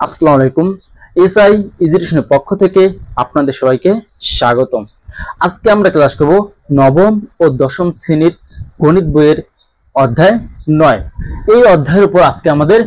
আসসালামু আলাইকুম। এসআই এডুকেশনের পক্ষ থেকে আপনাদের সবাইকে স্বাগতম। আজকে আমরা ক্লাস করব নবম ও দশম শ্রেণীর গণিত বইয়ের অধ্যায় 9। এই অধ্যায়ের উপর আজকে আমাদের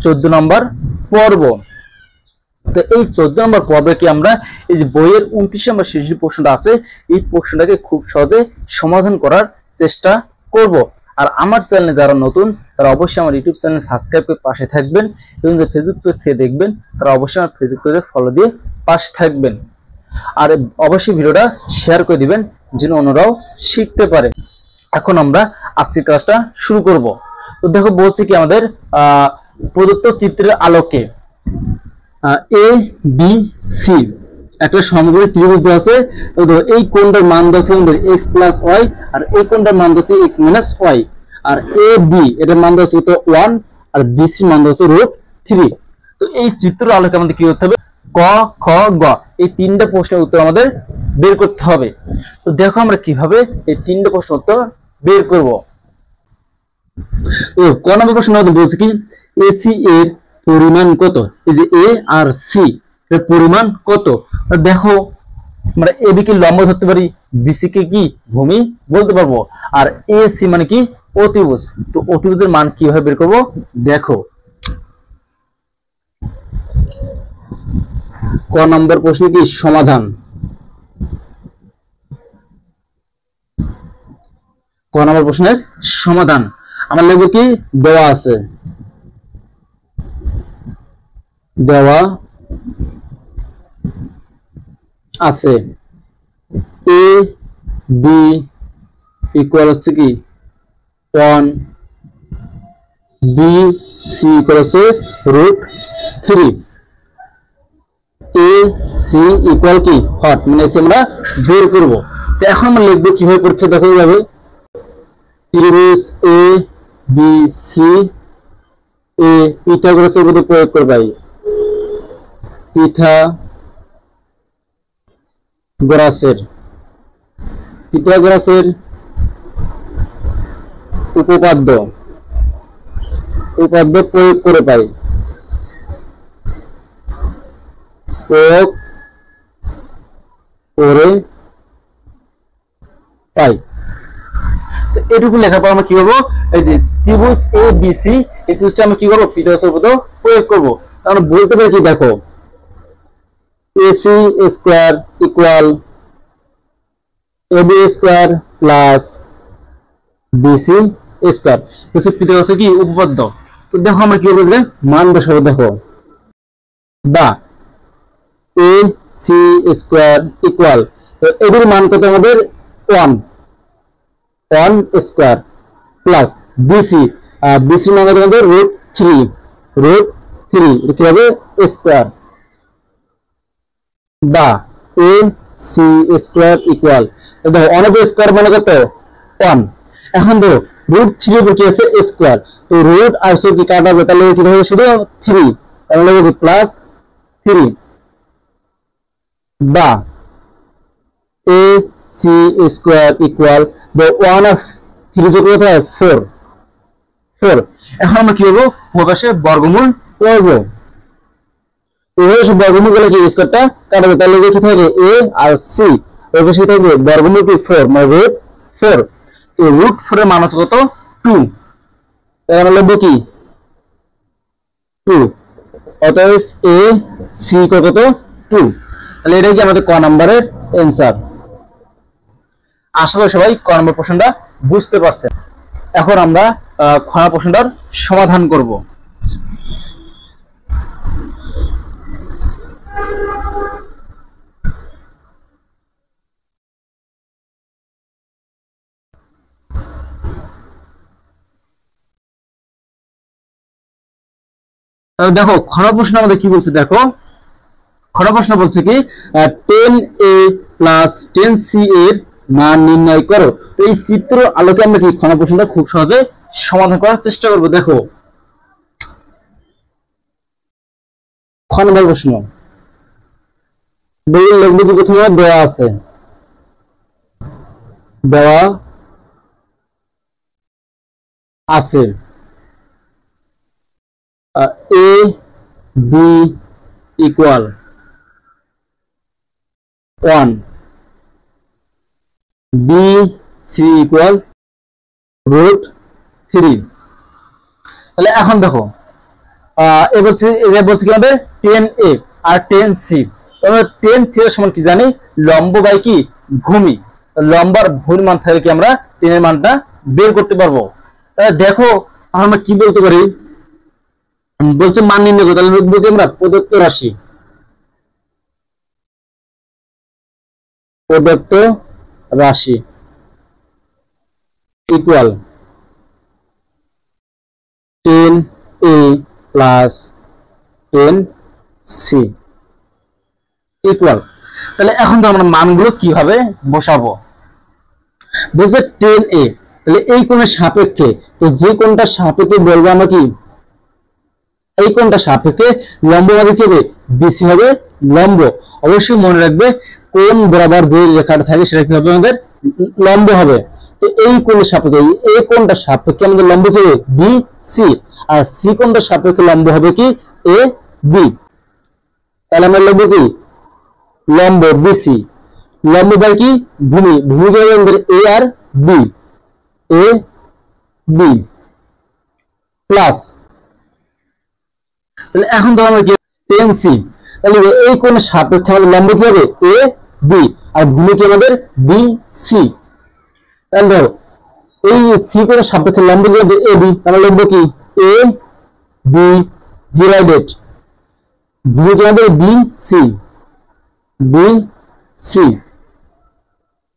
14 নম্বর পর্ব। তো এই 14 নম্বর পর্বে কি আমরা এই যে বইয়ের 29 নম্বর শেষ প্রশ্নটা আছে, এই প্রশ্নটাকে খুব সহজে সমাধান করার চেষ্টা করব। আর আমার চ্যানেলে যারা নতুন তারা অবশ্যই আমার ইউটিউব চ্যানেল সাবস্ক্রাইব করে পাশে থাকবেন, এবং যে ফেসবুক পেজ থেকে দেখবেন তারা অবশ্যই আমার ফেসবুক পেজে ফলো দিয়ে পাশে থাকবেন। আর অবশ্যই ভিডিওটা শেয়ার করে দিবেন যেন অন্যরাও শিখতে পারে। এখন আমরা আজকের ক্লাসটা শুরু করব। তো দেখো বলছে কি আমাদের প্রদত্ত চিত্রের আলোকে এ বি সি একটা সমকোণী ত্রিভুজ দেওয়া আছে। এই কোণটার মান দেওয়া আছে আমাদের x প্লাস ওয়াই, আর এই কোণটার মান দেওয়া আছে x minus Y, R A B এটার মান দেওয়া আছে 1, আর বি সি মান দেওয়া আছে √3। তো এই চিত্রের আলোকে আমাদের কি করতে হবে, ক খ গ এই তিনটা প্রশ্নের উত্তর আমাদের বের করতে হবে। তো দেখো আমরা কিভাবে এই তিনটা প্রশ্নের উত্তর বের করব। তো ক নম্বর প্রশ্ন আমাদের বলছে কি এসি এর পরিমাণ কত। এই যে এ আর সি এর পরিমাণ কত। দেখো আমরা এবি কে লম্ব ধরতে পারি, বিসি কে কি ভূমি বলতে পারবো, আর এসি মানে কি অতিভুজ। তো অতিভুজের মান কিভাবে বের করব দেখো। ক নম্বর প্রশ্ন কি সমাধান। ক নম্বর প্রশ্নের সমাধান আমরা লিখব কি দেওয়া আছে, দেওয়া আছে এ বি ইকুয়াল হচ্ছে কি 1, বি সি ইকুয়াল হচ্ছে √3, এ সি ইকুয়াল কি হট, মানে এসে আমরা বের করব। তো এখন আমরা লিখবো কিভাবে পরীক্ষা দেখা যাবে। ত্রিভুজ এ বি সি এ পিথাগোরাসের উপর প্রয়োগ করবাই, পিথাগোরাসের উপপাদ্য প্রয়োগ করে পাই, প্রয়োগ করে পাই। তো এটুকু লেখার পর আমরা কি করবো, এই যে ত্রিভুজ এ বি সি এই ত্রিভুজটা আমরা কি করবো পিথাগোরাসের উপপাদ্য প্রয়োগ করব। আমরা বলতে পারি কি দেখো AC square equal AB square plus BC square হচ্ছে পিথাগোরাসের কি উপপাদ্য। তো দেখো আমরা কি বলবো, মান বসাবো। দেখো বা এ সি স্কয়ার ইকুয়াল এদের মান কত আমাদের 1 স্কয়ার প্লাস বিসি, বিসি মান কত আমাদের √3 কি হবে স্কয়ার, বা এ সি স্কয়ার ইকুয়াল দেখো অনেক স্কয়ার মানে কত 1। এখন দেখো √3 উপর কি আছে স্কয়ার, তো রুট আর সব কি কাটাবে, তাহলে কি হবে শুধু 3, তাহলে লিখব প্লাস 3, বা A C square equal the 1 of 3 যোগ কত হয় 4। এখন আমরা কি করব, প্রকাশে বর্গমূল করব। প্রকাশে বর্গমূল করলে কি স্কয়ারটা কাটাবে, তাহলে কি থাকবে এ আর সি এর পাশে থাকবে বর্গমূল কি 4 মানে √4। তো √4 এর মান হচ্ছে কত 2, তাহলে আমরা লিখব কি 2, অতএব এ সি কত 2। তাহলে এটা কি আমাদের ক নম্বরের অ্যানসার। আশা করি সবাই ক নম্বর প্রশ্নটা বুঝতে পারছেন। এখন আমরা খ নম্বর প্রশ্নটার সমাধান করব। দেখো খ নম্বর প্রশ্ন আমাদের কি বলছে, দেখো খ নম্বর প্রশ্ন বলছে কি 10a প্লাস 10c এর মান নির্ণয় করো। তো এই চিত্র আলোকে আমরা কি খ নম্বর প্রশ্নটা খুব সহজে সমাধান করার চেষ্টা করব। দেখো খ নম্বর প্রশ্ন বইয়ের লেখবিটি প্রথমে দেওয়া আছে, দেওয়া আছে A B equal 1, B C equal √3। তাহলে এখন দেখো এবার বলছি কি আমাদের 10a আর 10c। আমরা 10 সমান কি জানি, লম্ব বাই কি ভূমি। লম্ব আর ভূমির মান থেকে কি আমরা 10 এর মানটা বের করতে পারবো। তাহলে দেখো আমরা কি বলতে পারি, বলছে মান নির্ণয় করতে। তাহলে লিখবো কি আমরা প্রদত্ত রাশি, প্রদত্ত রাশি equal 10a plus 10c equal. তাহলে এখন তো আমরা মানগুলো কিভাবে বসাবো। বলছে 10a, তাহলে এই কোণের সাপেক্ষে, তো যে কোণটা সাপেক্ষে বলবো আমরা কি, এই কোণটা সাপেক্ষে লম্ব হবে কি হবে, বিসি হবে লম্ব। অবশ্যই মনে রাখবে কোণ বরাবর যে রেখাটা থাকে সেটা কি হবে, আমাদের লম্ব হবে। তো এই কোণের সাপেক্ষে, এই কোণটা সাপেক্ষে আমাদের লম্ব কি হবে, বি সি, আর সি কোণটা সাপেক্ষে লম্ব হবে কি, এ বি। তাহলে আমরা লিখব কি, লম্ব বিসি, লম্ব বাই কি ভূমি, ভূমি হবে আমাদের এ আর বি, এ বি প্লাস, তাহলে এখন তো আমরা কি 10c, তাহলে এই কোণের সাপেক্ষে আমাদের লম্ব কি হবে, এ বি, আর ভূমি কি আমাদের বি সি। তাহলে ধরো এই সি কোণের সাপেক্ষে লম্ব কি হবে, এ বি, আমরা লিখব কি এ বি ডিভাইডেড ভূমি কি আমাদের B C, B C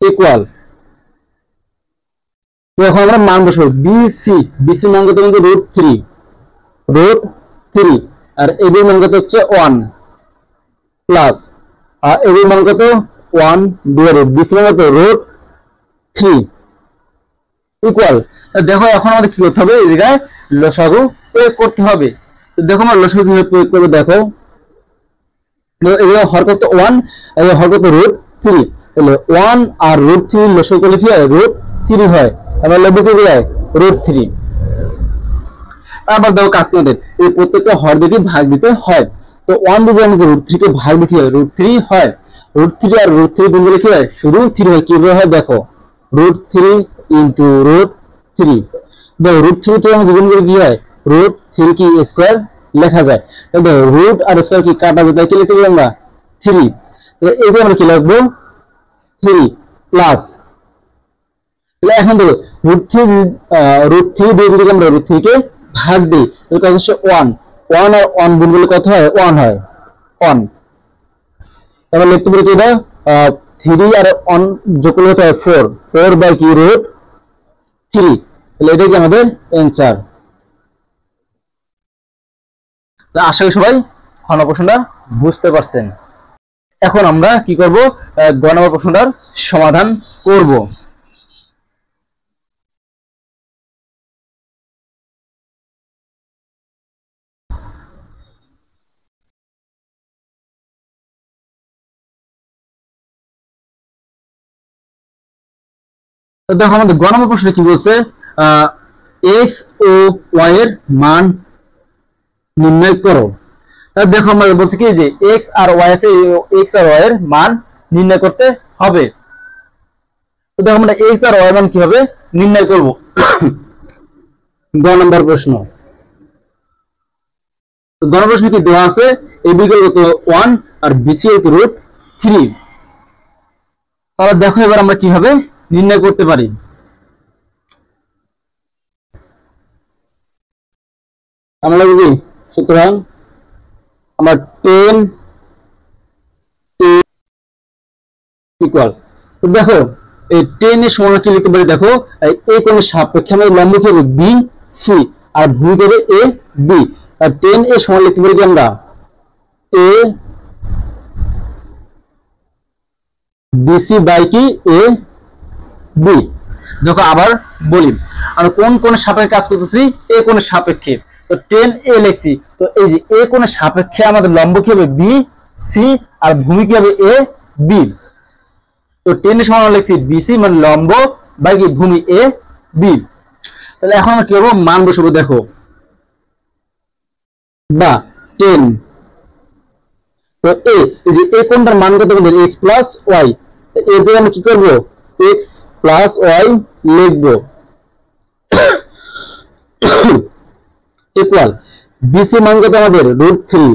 equal. এখন আমরা মান বসাবো, বিসি, বিসি মান কত আমাদের √3, আর এবি মান কত হচ্ছে 1 প্লাস, আর এবি মান কত 1 ডিভাইডেড বিসি মান কত √3 ইকুয়াল। দেখো এখন আমাদের কি করতে হবে, এই জায়গায় লসাগু প্রয়োগ করতে হবে। তো দেখো আমরা লসাগু কিভাবে প্রয়োগ করব, দেখো এগুলো হর কত 1, আর হর কত √3, তাহলে 1 আর √3 লসাগু করলে কি হয়, √3 হয়। আমরা লিখব কি হয় √3। তারপর দেখো কাজ আমাদের এই প্রত্যেকটা হর দিয়ে ভাগ দিতে হয়। তো 1 দিয়ে আমাদের √3 কে ভাগ দিতে হয়, √3 হয়। √3 আর √3 গুণ করলে কি হয়, শুধু 3 হয়। কিভাবে হয় দেখো, √3 ইনটু √3, দেখো √3 তে আমরা গুণ করলে কি হয়, √3 কি স্কয়ার লেখা যায়। তাহলে রুট আর স্কয়ার কি কাটা যায়, তাই কি লিখতে পারি আমরা 3। তাহলে এই যে আমরা কি লিখবো 3 প্লাস, এখন দেখো √3 দিয়ে যদি আমরা √3 কে ভাগ দিই, তাহলে কত হচ্ছে 1, 1 আর 1 গুণ করলে কত হয়, 1 হয়, 1। তাহলে লিখতে পারি কি, এটা 3 আর 1 যোগ করলে কত হয় 4, 4 বাই কি √3। তাহলে এটা কি আমাদের অ্যানসার। আশা করি সবাই ঘন প্রশ্নটা বুঝতে পারছেন। এখন আমরা কি করব, গ নম্বর প্রশ্নটার সমাধান করব। দেখো আমাদের গ নম্বর প্রশ্নে কি বলছে, এক্স ও ওয়াই এর মান নির্ণয় করো। দেখো আমরা বলছি কি যে এক্স আর ওয়াই আছে, এক্স আর ওয়াই এর মান নির্ণয় করতে হবে। তো দেখো আমরা এক্স আর ওয়াই এর মান কিভাবে নির্ণয় করব। গ নম্বর প্রশ্ন, গ নম্বর প্রশ্ন কি দেওয়া আছে, এ বি কত 1 আর বিসি কত √3। তাহলে দেখো এবার আমরা কিভাবে নির্ণয় করতে পারি। আমরা লিখি, সুতরাং আমরা 10 ইকুয়াল, তো দেখো এই 10 এর সমান কি লিখতে পারি, দেখো এই কোণের সাপেক্ষে আমাদের লম্ব কি হবে বি সি, আর ভূমি হবে এ বি। আর 10 এর সমান লিখতে পারি কি আমরা এ বিসি বাই কি এ বি। দেখো আবার বলি, আমরা কোন কোণের সাপেক্ষে কাজ করতেছি, এ কোণের সাপেক্ষে। তো 10a লিখছি, তো এই যে এ কোণের সাপেক্ষে আমাদের লম্ব কি হবে বি সি, আর ভূমি কি হবে এ বি। তো 10 এর সমান লিখছি বিসি মানে লম্ব বাই কি ভূমি এ বি। তাহলে এখন আমরা কি করব, মান বসাবো। দেখো বা 10। তো এই যে এই কোণটার মান কত আমাদের x প্লাস y, এর জায়গায় আমরা কি করব x প্লাস y লিখব ইকুয়াল bc মান কত আমাদের √3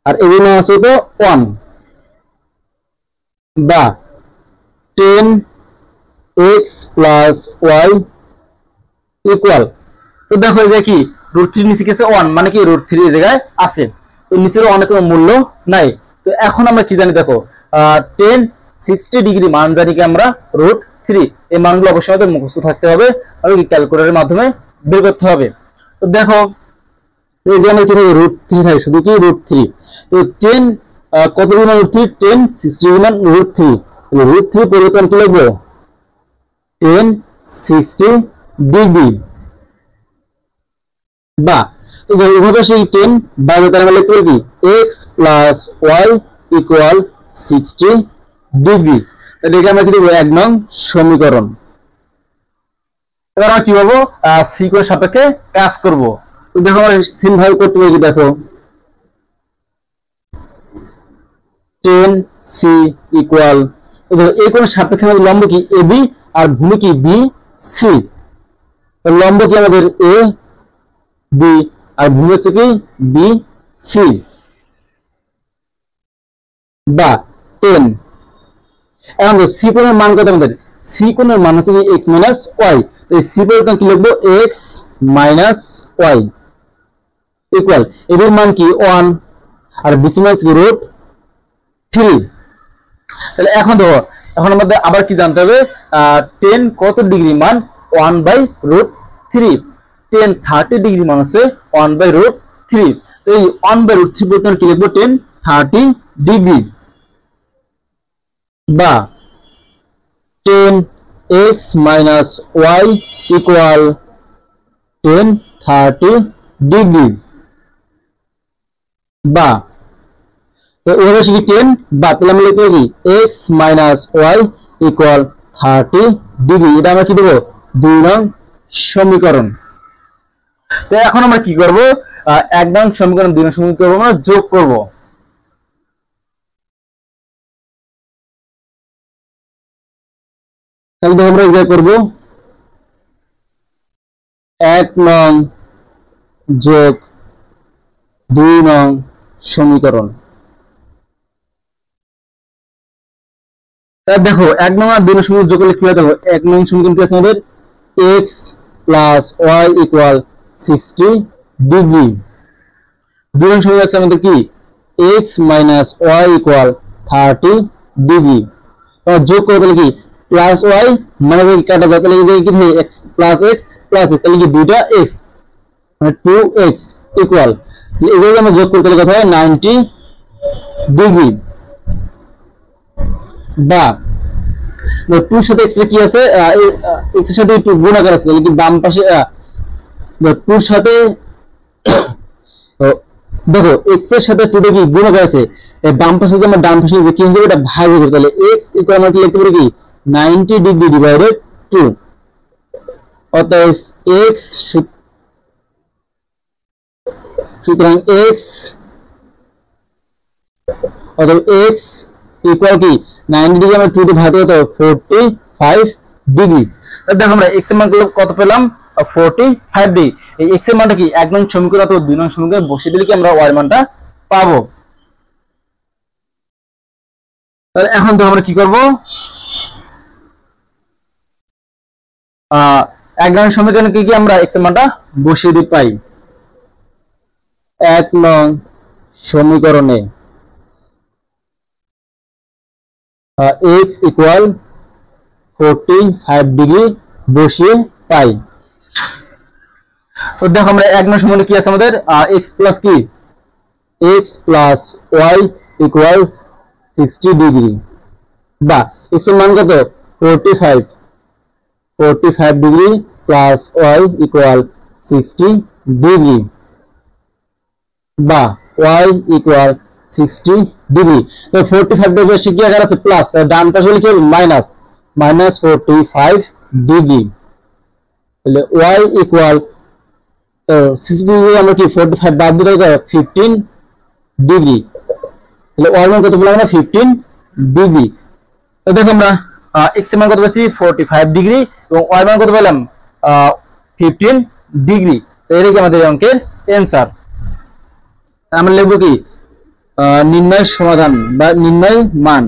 আর এর মান আছে তো 1 বা 10x প্লাস y ইকুয়াল, তো দেখো এই যে কি √3 নিচে গেছে 1 মানে কি √3 এই জায়গায় আছে, তো নিচের অনেক কোনো মূল্য নাই। তো এখন আমরা কি জানি দেখো 10 60 ডিগ্রি মান জানি কি আমরা √3, এই মানগুলো অবশ্যই আমাদের মুখস্থ থাকতে হবে আর কি ক্যালকুলেটরের মাধ্যমে বের করতে হবে। তো দেখো এই যে আমরা কি √3 থাকে শুধু কি √3, তো 10 কত গুণ √3 10 60 গুণ √3, √3 পরিবর্তন কি লিখবো 10 60 ডিগ্রি বা এইভাবে সেই 10 বাইরে তার মানে লিখতে পারি x plus y equal 60 degree. এটাকে আমরা কি দেব 1 নং সমীকরণ। এবার আমরা কি করব c এর সাপেক্ষে কাজ করব। তো দেখো আমরা সিম্পল করতে পারি, দেখো 10c ইকুয়াল এই কোণের সাপেক্ষে আমাদের লম্ব কি ab আর ভূমি কি bc, লম্ব কি আমাদের a b আর ভূমি হচ্ছে কি bc বা 10। এখন c কোণের মান কত আমাদের, c কোণের মান হচ্ছে কি x মাইনাস y, তো এই c পরিবর্তন কি লিখবো x minus y equal ab এর মান কি 1 আর bc মান কি √3। তাহলে এখন দেখো এখন আমাদের আবার কি জানতে হবে 10 কত ডিগ্রি মান 1/√3, 10 30 ডিগ্রি মান আছে 1/√3, তো এই 1/√3 পরিবর্তন কি লিখবো 10 30 ডিগ্রি বা 10x minus y equal 10 30 degree বা, তো এভাবে শিখি 10 বা তাহলে আমরা লিখব কি x minus y equal 30 degree, এটা আমরা কি দেব 2 নং সমীকরণ। তো এখন আমরা কি করব 1 নং সমীকরণ 2 নং সমীকরণ করব, আমরা যোগ করব। তাহলে আমরা যোগ করব 1 নং যোগ 2 নং সমীকরণ। তাহলে দেখো 1 নং আর 2 নং সমীকরণ যোগ করলে কি হয়, দেখো 1 নং সমীকরণ কি আছে আমাদের x plus y equal 60 degree, 2 নং সমীকরণ আছে আমাদের কি x minus y equal 30 degree. তাহলে যোগ করে দিলে কি প্লাস y মানে কি কাটা যায়, তাহলে এই কি x plus x plus x, তাহলে কি দুইটা x মানে 2x ইকুয়াল, এগুলো আমরা যোগ করতে গেলে কত হয় 90 ডিগ্রি বা 2 এর সাথে x এর কি আছে x এর সাথে একটু গুণাকার আছে, তাহলে কি বাম পাশে 2 এর সাথে দেখো x এর সাথে 2 টা কি গুণাকার আছে, বাম পাশে যদি আমরা ডান পাশে কি হবে এটা ভাগ হবে, তাহলে x ইকুয়াল আমরা কি লিখতে পারি কি 90 ডিগ্রি ডিভাইডেড 2, অতএব x সুতরাং x অতএব x ইকুয়াল কি 90 ডিগ্রি আমরা 2 দিয়ে ভাগ করতে হবে 45 ডিগ্রি। দেখো আমরা x এর মান কত পেলাম 45 ডিগ্রি, এই x এর মানটা কি 1 নং সমীকরণ অথবা 2 নং সমীকরণে বসিয়ে দিলে কি আমরা y এর মানটা পাবো। তাহলে এখন তো আমরা কি করব 1 নং সমীকরণে কি আমরা x এর মানটা বসিয়ে দিই পাই। 1 নং সমীকরণে x ইকুয়াল 45 ডিগ্রি বসিয়ে পাই। তো দেখো আমরা 1 নং সমীকরণে কি আছে আমাদের x প্লাস কি x plus y equal 60 degree বা x এর মান কত 45 degree plus y equal 60 degree বা y ইকুয়াল 60 ডিগ্রি। তো 45 ডিগ্রি কি আকার আছে প্লাস, তাহলে ডান পাশে লিখে মাইনাস 45 ডিগ্রি, তাহলে y ইকুয়াল তো 60 ডিগ্রি আমরা কি 45 বাদ দিলে 15 ডিগ্রি, তাহলে ওয়াই মান কত বললাম আমরা 15 ডিগ্রি। তো দেখো আমরা এক্স এর মান কত পাচ্ছি 45 ডিগ্রি এবং ওয়াই মান কত পেলাম 15 ডিগ্রি। তো এটাই কি আমাদের অঙ্কের অ্যানসার। আমরা লিখব কি নির্ণয় সমাধান বা নির্ণয় মান,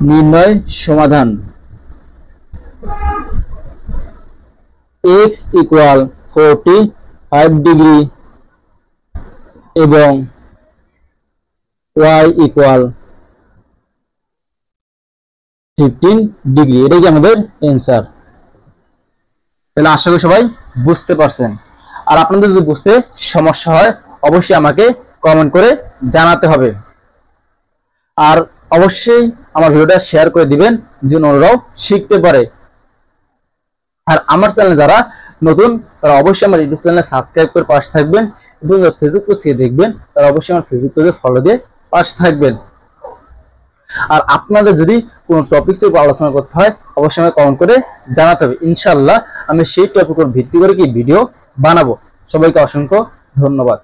নির্ণয় সমাধান x ইকুয়াল 45 ডিগ্রি এবং y ইকুয়াল 15 ডিগ্রি, এটাই কি আমাদের অ্যানসার। তাহলে আশা করি সবাই বুঝতে পারছেন। আর আপনাদের যদি বুঝতে সমস্যা হয় অবশ্যই আমাকে কমেন্ট করে জানাতে হবে। আর অবশ্যই আমার ভিডিওটা শেয়ার করে দিবেন যেন অন্যরাও শিখতে পারে। আর আমার চ্যানেলে যারা নতুন তারা অবশ্যই আমার ইউটিউব চ্যানেলে সাবস্ক্রাইব করে পাশে থাকবেন এবং যারা ফেসবুক পেজে দেখবেন তারা অবশ্যই আমার ফেসবুক পেজে ফলো দিয়ে পাশে থাকবেন। আর আপনাদের যদি কোনো টপিকের উপর আলোচনা করতে হয় অবশ্যই আমাকে কমেন্ট করে জানাতে হবে। ইনশাআল্লাহ আমি সেই টপিকের উপর ভিত্তি করে কি ভিডিও বানাবো। সবাইকে অসংখ্য ধন্যবাদ।